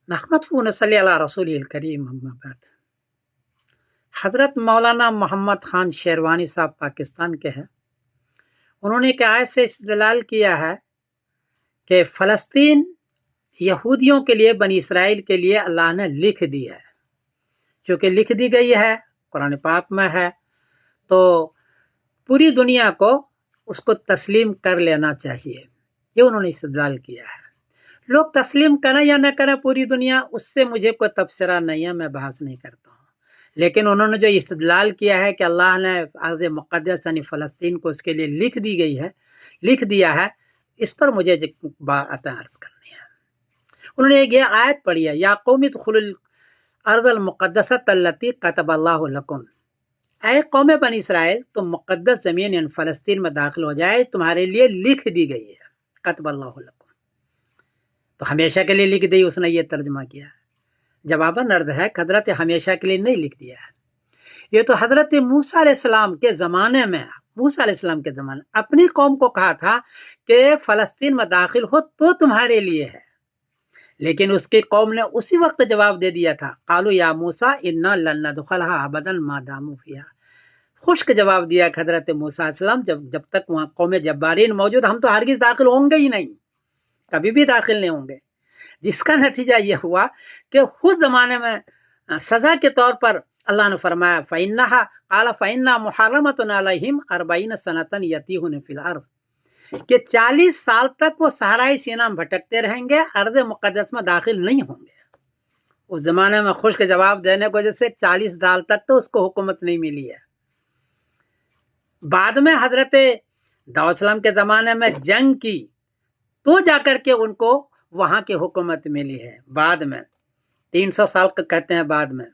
नहमदुहु व नसल्ली अला रसूलिल करीम, अम्मा बाद। हजरत मौलाना मोहम्मद खान शेरवानी साहब पाकिस्तान के हैं। उन्होंने एक आयत से इस्तेदलाल किया है कि फ़लस्तीन यहूदियों के लिए, बनी इसराइल के लिए अल्लाह ने लिख दी है। चूँकि लिख दी गई है, कुरान पाक में है, तो पूरी दुनिया को उसको तस्लीम कर लेना चाहिए। ये उन्होंने इस्तेदलाल किया है। लोग तस्लीम करें या न करें पूरी दुनिया, उससे मुझे कोई तबसरा नहीं है, मैं बहस नहीं करता हूँ। लेकिन उन्होंने जो इस्तेदलाल किया है कि अल्लाह ने अर्ज़ मुक़द्दस यानी फ़लस्तीन को उसके लिए लिख दी गई है, लिख दिया है, इस पर मुझे बातें अर्ज़ करनी है। उन्होंने एक ये आयत पढ़ी है, या कौम उदखुलुल अर्ज़ल मुक़द्दसत अल्लती कतबल्लाहु लकुम, ऐ कौम बनी इसराइल, तुम मुक़द्दस ज़मीन यानी फ़लस्तीन में दाखिल हो जाए, तुम्हारे लिए लिख दी गई है। कतबल्लाहु लकुम, तो हमेशा के लिए लिख दी, उसने ये तर्जुमा किया है। जवाबन अर्ज़ है हजरत हमेशा के लिए नहीं लिख दिया है। ये तो हजरत मूसा अलैहिस्सलाम के ज़माने में, मूसा अलैहिस्सलाम के ज़माने अपनी कौम को कहा था कि फ़लस्तीन में दाखिल हो तो तुम्हारे लिए है, लेकिन उसकी कौम ने उसी वक्त जवाब दे दिया था, कालू या मूसा इन्ना लन नदखलहा अबदन मा दामू फिहा। खुश्क जवाब दिया हजरत मूसा अलैहिस्सलाम, जब तक वहाँ कौम जब्बारीन मौजूद, हम तो हरगिज़ दाखिल होंगे ही नहीं, कभी भी दाखिल नहीं होंगे। जिसका नतीजा यह हुआ कि खुद ज़माने में सज़ा के तौर पर अल्लाह ने फरमाया, फ़इन्नहा क़ाल फ़इन्ना मुहर्रमतुन अलैहिम अर्बईन सनतन यतीहुन फ़िल अर्ज़, कि 40 साल तक वो सहराई सीना में भटकते रहेंगे, अर्ज़ मुक़द्दस में दाखिल नहीं होंगे। उस ज़माने में खुश्क जवाब देने की वजह से 40 साल तक तो उसको हुकूमत नहीं मिली है। बाद में हजरत दाऊद सलाम के ज़माने में जंग की तो जाकर के उनको वहाँ की हुकूमत मिली है, बाद में 300 साल का कहते हैं बाद में।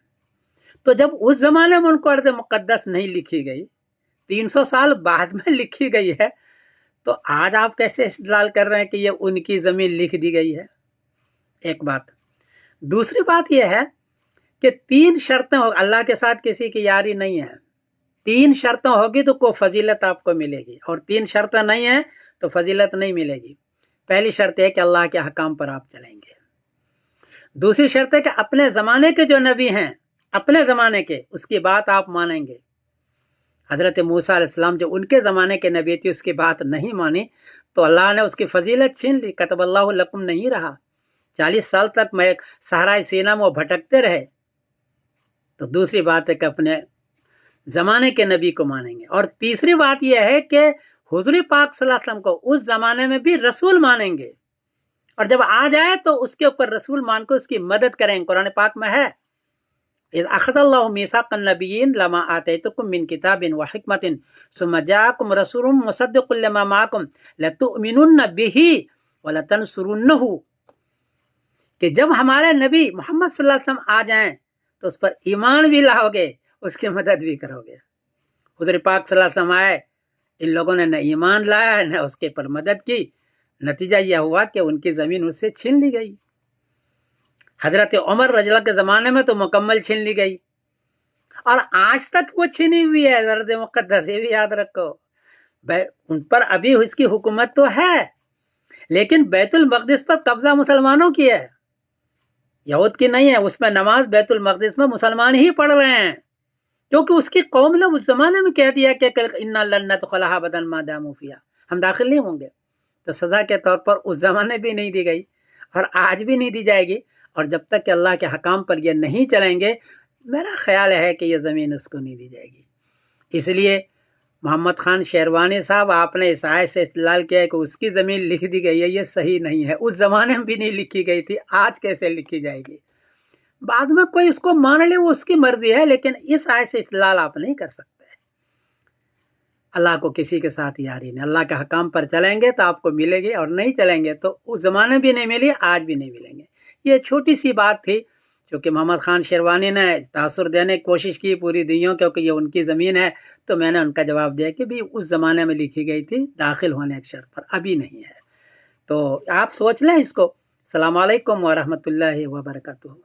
तो जब उस ज़माने में उनको अर्ज़ मुक़द्दस नहीं लिखी गई, 300 साल बाद में लिखी गई है, तो आज आप कैसे इस्तेदलाल कर रहे हैं कि ये उनकी ज़मीन लिख दी गई है? एक बात। दूसरी बात यह है कि 3 शर्तें हो, अल्लाह के साथ किसी की यारी नहीं है। 3 शर्तें होगी तो कोई फजीलत आपको मिलेगी, और 3 शर्तें नहीं है तो फजीलत नहीं मिलेगी। पहली शर्त है कि अल्लाह के अहकाम पर आप चलेंगे। दूसरी शर्त है कि अपने ज़माने के जो नबी हैं, अपने ज़माने के, उसकी बात आप मानेंगे। हज़रत मूसा अलैहिस्सलाम जो उनके ज़माने के नबी थे, उसकी बात नहीं मानी तो अल्लाह ने उसकी फजीलत छीन ली, कतबल्लाहु लकुम नहीं रहा। 40 साल तक मैं सहराए सीना में भटकते रहे। तो दूसरी बात है कि अपने ज़माने के नबी को मानेंगे। और तीसरी बात यह है कि हुज़ूर पाक सल्लल्लाहु अलैहि वसल्लम को उस ज़माने में भी रसूल मानेंगे, और जब आ जाए तो उसके ऊपर रसूल मान को उसकी मदद करेंगे। कुरान पाक में है, इज़ अख़ज़ल्लाहु मीसाक़न नबिय्यीन लमा आतैतुकुम मिन किताबिन व हिकमतिन सुम्मा जाअकुम रसूलुम मुसद्दिक़ुल लिमा माअकुम लतुअमिनुन्न बिही व लतंसुरुन्नहु, कि जब हमारे नबी मोहम्मद सल्लल्लाहु अलैहि वसल्लम आ जाएं तो उस पर ईमान भी लाओगे, उसकी मदद भी करोगे। हुज़ूर पाक सल्लल्लाहु अलैहि वसल्लम आए, इन लोगों ने न ईमान लाया न उसके पर मदद की, नतीजा यह हुआ कि उनकी ज़मीन उससे छीन ली गई। हजरत उमर रज़ियल्लाहु के ज़माने में तो मुकम्मल छीन ली गई, और आज तक वो छीनी हुई है अर्ज़ मुक़द्दस, ये भी याद रखो। उन पर अभी उसकी हुकूमत तो है, लेकिन बैतुल मक़दिस पर कब्जा मुसलमानों की है, यहूद की नहीं है। उसमें नमाज बैतुल मक़दिस में मुसलमान ही पढ़ रहे हैं, क्योंकि उसकी कौम ने उस ज़माने में कह दिया कि इन्ना लन नदखुलहा अबदन मा दामू फिहा, हम दाखिल नहीं होंगे। तो सज़ा के तौर पर उस ज़माने भी नहीं दी गई और आज भी नहीं दी जाएगी। और जब तक कि अल्लाह के हकाम पर ये नहीं चलेंगे, मेरा ख्याल है कि ये ज़मीन उसको नहीं दी जाएगी। इसलिए मोहम्मद खान शेरवानी साहब, आपने इस आयत से इस्तेदलाल किया है कि उसकी ज़मीन लिख दी गई है, ये सही नहीं है। उस ज़माने में भी नहीं लिखी गई थी, आज कैसे लिखी जाएगी? बाद में कोई उसको मान ले, वो उसकी मर्जी है, लेकिन इस आयत से इस्तेदलाल आप नहीं कर सकते। अल्लाह को किसी के साथ यारी नहीं। अल्लाह के हकाम पर चलेंगे तो आपको मिलेगी, और नहीं चलेंगे तो उस ज़माने भी नहीं मिली, आज भी नहीं मिलेंगे। ये छोटी सी बात थी, क्योंकि मोहम्मद खान शेरवानी ने तासुर देने की कोशिश की पूरी दुनिया, क्योंकि ये उनकी ज़मीन है, तो मैंने उनका जवाब दिया कि भी उस ज़माने में लिखी गई थी दाखिल होने के शर्त पर, अभी नहीं है। तो आप सोच लें इसको। अस्सलामु अलैकुम व रहमतुल्लाहि व बरकातुहू।